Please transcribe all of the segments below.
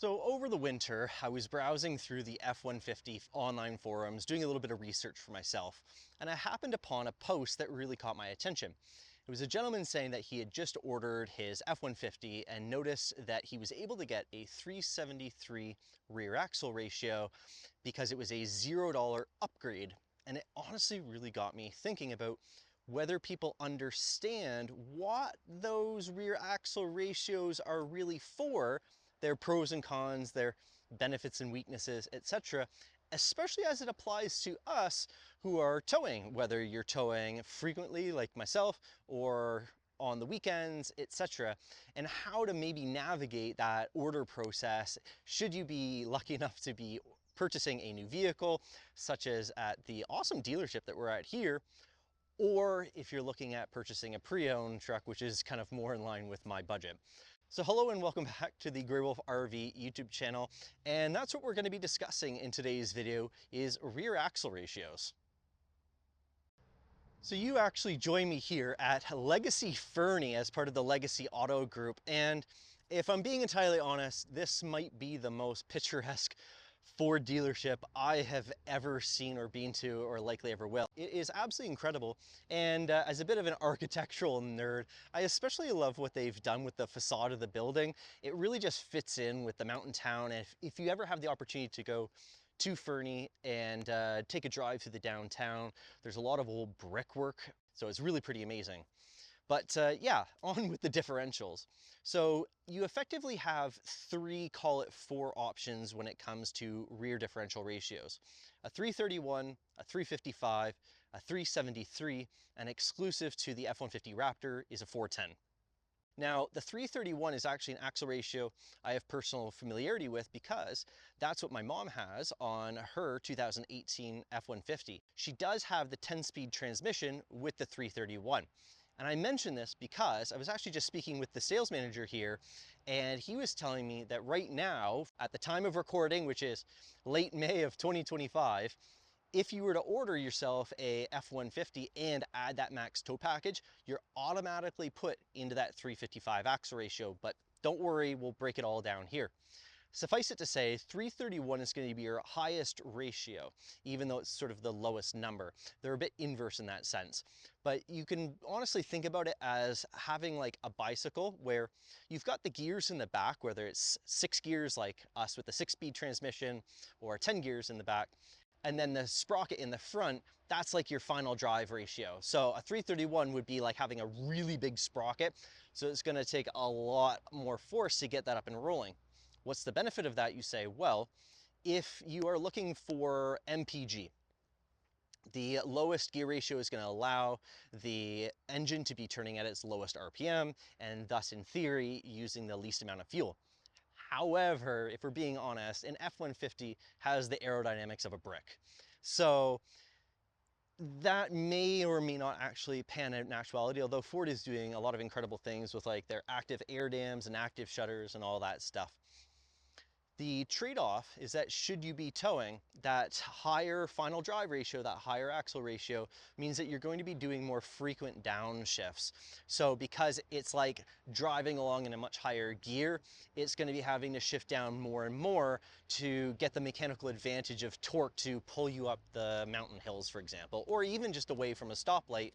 So over the winter, I was browsing through the F-150 online forums, doing a little bit of research for myself, and I happened upon a post that really caught my attention. It was a gentleman saying that he had just ordered his F-150 and noticed that he was able to get a 373 rear axle ratio because it was a $0 upgrade. And it honestly really got me thinking about whether people understand what those rear axle ratios are really for, their pros and cons, their benefits and weaknesses, etc., especially as it applies to us who are towing, whether you're towing frequently like myself or on the weekends, etc., and how to maybe navigate that order process should you be lucky enough to be purchasing a new vehicle, such as at the awesome dealership that we're at here, or if you're looking at purchasing a pre-owned truck, which is kind of more in line with my budget. So hello and welcome back to the Grey Wolf RV YouTube channel, and that's what we're going to be discussing in today's video is rear axle ratios. So you actually join me here at Legacy Fernie as part of the Legacy Auto Group, and if I'm being entirely honest, this might be the most picturesque Ford dealership I have ever seen or been to or likely ever will. It is absolutely incredible, and as a bit of an architectural nerd, I especially love what they've done with the facade of the building. It really just fits in with the mountain town, and if you ever have the opportunity to go to Fernie and take a drive through the downtown, there's a lot of old brickwork, so it's really pretty amazing. But yeah, on with the differentials. So you effectively have three, call it four options when it comes to rear differential ratios. A 331, a 355, a 373, and exclusive to the F-150 Raptor is a 410. Now, the 331 is actually an axle ratio I have personal familiarity with because that's what my mom has on her 2018 F-150. She does have the 10-speed transmission with the 331. And I mention this because I was actually just speaking with the sales manager here, and he was telling me that right now, at the time of recording, which is late May of 2025, if you were to order yourself a F-150 and add that max tow package, you're automatically put into that 355 axle ratio, but don't worry, we'll break it all down here. Suffice it to say, 331 is going to be your highest ratio, even though it's sort of the lowest number. They're a bit inverse in that sense. But you can honestly think about it as having like a bicycle where you've got the gears in the back, whether it's 6 gears like us with the 6-speed transmission or 10 gears in the back, and then the sprocket in the front, that's like your final drive ratio. So a 331 would be like having a really big sprocket, so it's going to take a lot more force to get that up and rolling. What's the benefit of that, you say? Well, if you are looking for MPG, the lowest gear ratio is going to allow the engine to be turning at its lowest RPM, and thus in theory using the least amount of fuel. However, if we're being honest, an F-150 has the aerodynamics of a brick. So that may or may not actually pan out in actuality, although Ford is doing a lot of incredible things with like their active air dams and active shutters and all that stuff. The trade-off is that should you be towing, that higher final drive ratio, that higher axle ratio, means that you're going to be doing more frequent downshifts. So because it's like driving along in a much higher gear, it's going to be having to shift down more and more to get the mechanical advantage of torque to pull you up the mountain hills, for example, or even just away from a stoplight.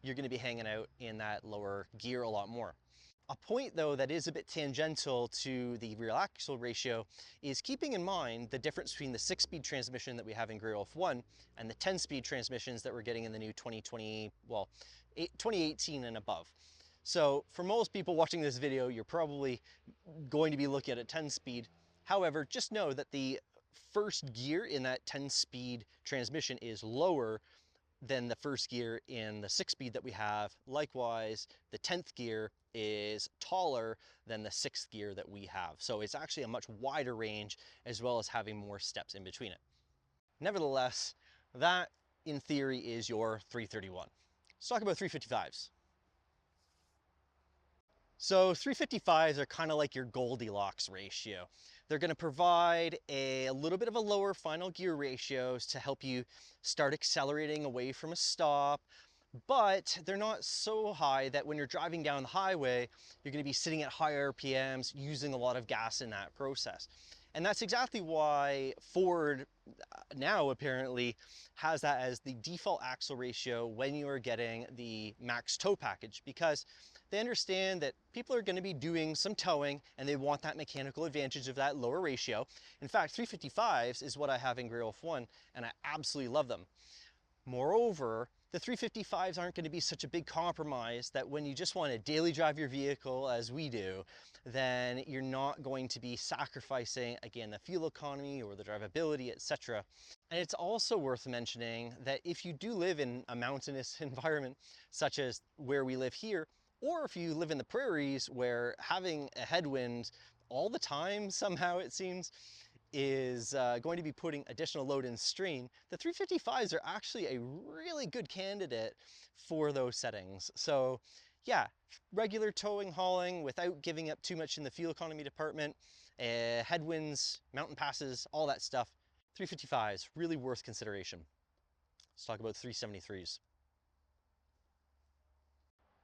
You're going to be hanging out in that lower gear a lot more. A point though that is a bit tangential to the rear axle ratio is keeping in mind the difference between the 6-speed transmission that we have in Grey Wolf 1 and the 10-speed transmissions that we're getting in the new 2018 and above. So for most people watching this video, you're probably going to be looking at a 10-speed. However, just know that the first gear in that 10-speed transmission is lower than the first gear in the 6-speed that we have. Likewise, the 10th gear is taller than the 6th gear that we have. So it's actually a much wider range as well as having more steps in between it. Nevertheless, that in theory is your 331. Let's talk about 355s. So 355s are kind of like your Goldilocks ratio. They're going to provide a little bit of a lower final gear ratios to help you start accelerating away from a stop, but they're not so high that when you're driving down the highway, you're going to be sitting at higher RPMs, using a lot of gas in that process. And that's exactly why Ford now apparently has that as the default axle ratio when you are getting the max tow package, because they understand that people are going to be doing some towing and they want that mechanical advantage of that lower ratio. In fact, 355s is what I have in Grey Wolf 1, and I absolutely love them. Moreover, the 355s aren't going to be such a big compromise that when you just want to daily drive your vehicle as we do, then you're not going to be sacrificing, again, the fuel economy or the drivability, etc. And it's also worth mentioning that if you do live in a mountainous environment, such as where we live here, or if you live in the prairies where having a headwind all the time, somehow it seems, is going to be putting additional load and strain, the 355s are actually a really good candidate for those settings. So yeah, regular towing, hauling without giving up too much in the fuel economy department, headwinds, mountain passes, all that stuff, 355s, really worth consideration. Let's talk about 373s.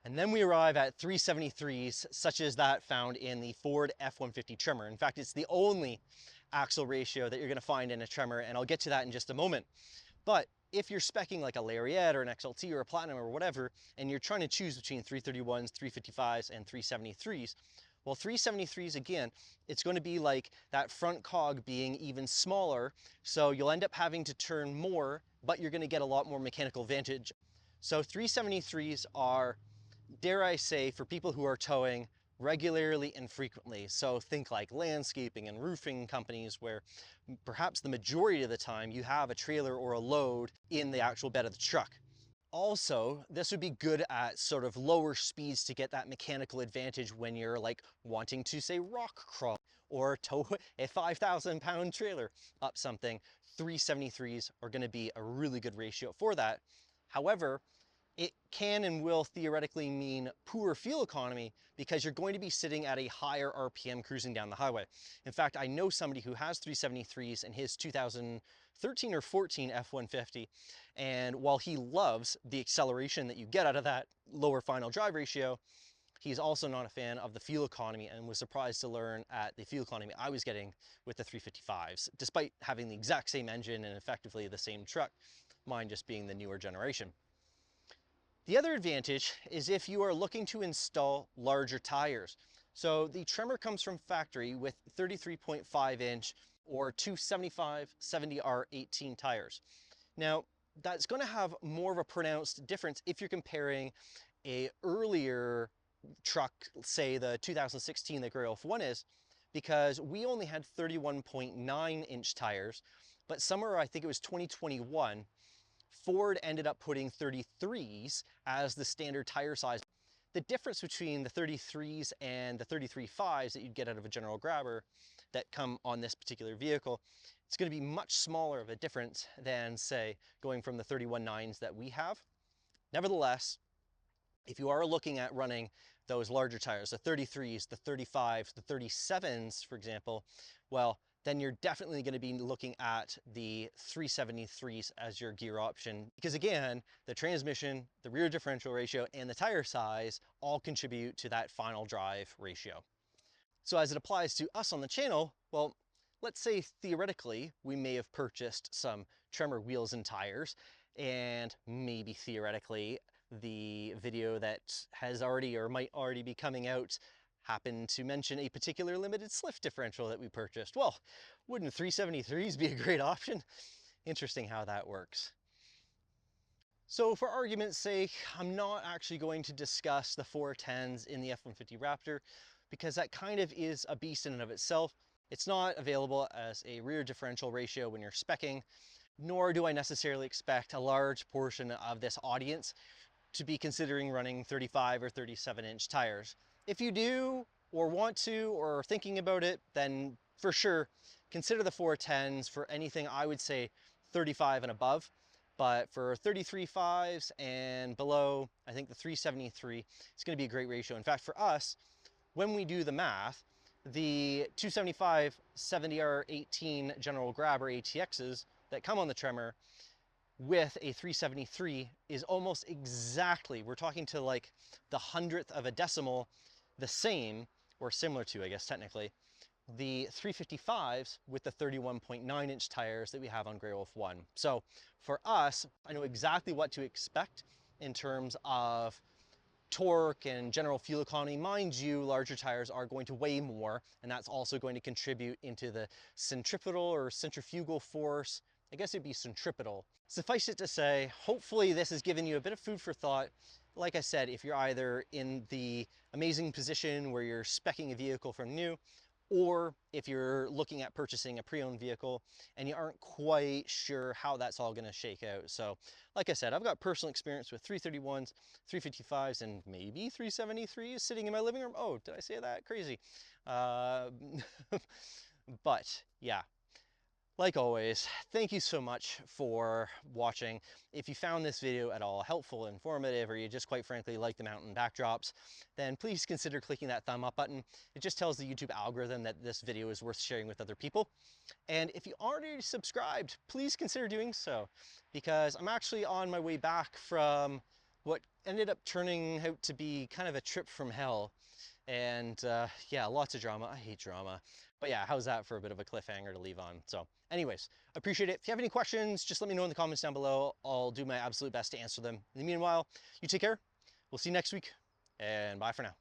And then we arrive at 373s, such as that found in the Ford F-150 Tremor. In fact, it's the only axle ratio that you're going to find in a Tremor, and I'll get to that in just a moment. But if you're speccing like a Lariat or an XLT or a Platinum or whatever, and you're trying to choose between 331s, 355s, and 373s, well, 373s, again, it's going to be like that front cog being even smaller, so you'll end up having to turn more, but you're going to get a lot more mechanical advantage. So 373s are, dare I say, for people who are towing regularly and frequently. So think like landscaping and roofing companies where perhaps the majority of the time you have a trailer or a load in the actual bed of the truck. Also, this would be good at sort of lower speeds to get that mechanical advantage when you're like wanting to, say, rock crawl or tow a 5,000-pound trailer up something. 373s are going to be a really good ratio for that. However, it can and will theoretically mean poor fuel economy because you're going to be sitting at a higher RPM cruising down the highway. In fact, I know somebody who has 373s in his 2013 or 14 F-150, and while he loves the acceleration that you get out of that lower final drive ratio, he's also not a fan of the fuel economy and was surprised to learn at the fuel economy I was getting with the 355s, despite having the exact same engine and effectively the same truck, mine just being the newer generation. The other advantage is if you are looking to install larger tires. So the Tremor comes from factory with 33.5 inch or 275 70R18 tires. Now, that's going to have more of a pronounced difference if you're comparing a earlier truck, say the 2016 that Grey Wolf 1 is, because we only had 31.9 inch tires, but somewhere, I think it was 2021, Ford ended up putting 33s as the standard tire size. The difference between the 33s and the 33.5s that you'd get out of a General Grabber that come on this particular vehicle, it's going to be much smaller of a difference than, say, going from the 31.9s that we have. Nevertheless, if you are looking at running those larger tires, the 33s, the 35s, the 37s, for example, well, then you're definitely going to be looking at the 373s as your gear option. Because again, the transmission, the rear differential ratio, and the tire size all contribute to that final drive ratio. So as it applies to us on the channel, well, let's say theoretically, we may have purchased some Tremor wheels and tires, and maybe theoretically, the video that has already or might already be coming out happened to mention a particular limited slip differential that we purchased. Well, wouldn't 373s be a great option? Interesting how that works. So for argument's sake, I'm not actually going to discuss the 410s in the F-150 Raptor because that kind of is a beast in and of itself. It's not available as a rear differential ratio when you're speccing, nor do I necessarily expect a large portion of this audience to be considering running 35 or 37 inch tires. If you do, or want to, or are thinking about it, then for sure, consider the 410s for anything I would say 35 and above. But for 33.5s and below, I think the 373 is going to be a great ratio. In fact, for us, when we do the math, the 275 70R18 General Grabber ATXs that come on the Tremor with a 373 is almost exactly, we're talking to like the 100th of a decimal, the same, or similar to, I guess, technically, the 355s with the 31.9 inch tires that we have on Grey Wolf 1. So for us, I know exactly what to expect in terms of torque and general fuel economy. Mind you, larger tires are going to weigh more, and that's also going to contribute into the centripetal or centrifugal force. I guess it'd be centripetal. Suffice it to say, hopefully this has given you a bit of food for thought. Like I said, if you're either in the amazing position where you're speccing a vehicle from new, or if you're looking at purchasing a pre-owned vehicle and you aren't quite sure how that's all going to shake out. So like I said, I've got personal experience with 331s, 355s, and maybe 373s sitting in my living room. Oh, did I say that? Crazy. But yeah, like always, thank you so much for watching. If you found this video at all helpful, informative, or you just quite frankly like the mountain backdrops, then please consider clicking that thumb up button. It just tells the YouTube algorithm that this video is worth sharing with other people. And if you aren't already subscribed, please consider doing so, because I'm actually on my way back from what ended up turning out to be kind of a trip from hell. And yeah, lots of drama. I hate drama. But yeah, how's that for a bit of a cliffhanger to leave on? So anyways, appreciate it. If you have any questions, just let me know in the comments down below. I'll do my absolute best to answer them. In the meanwhile, you take care. We'll see you next week, and bye for now.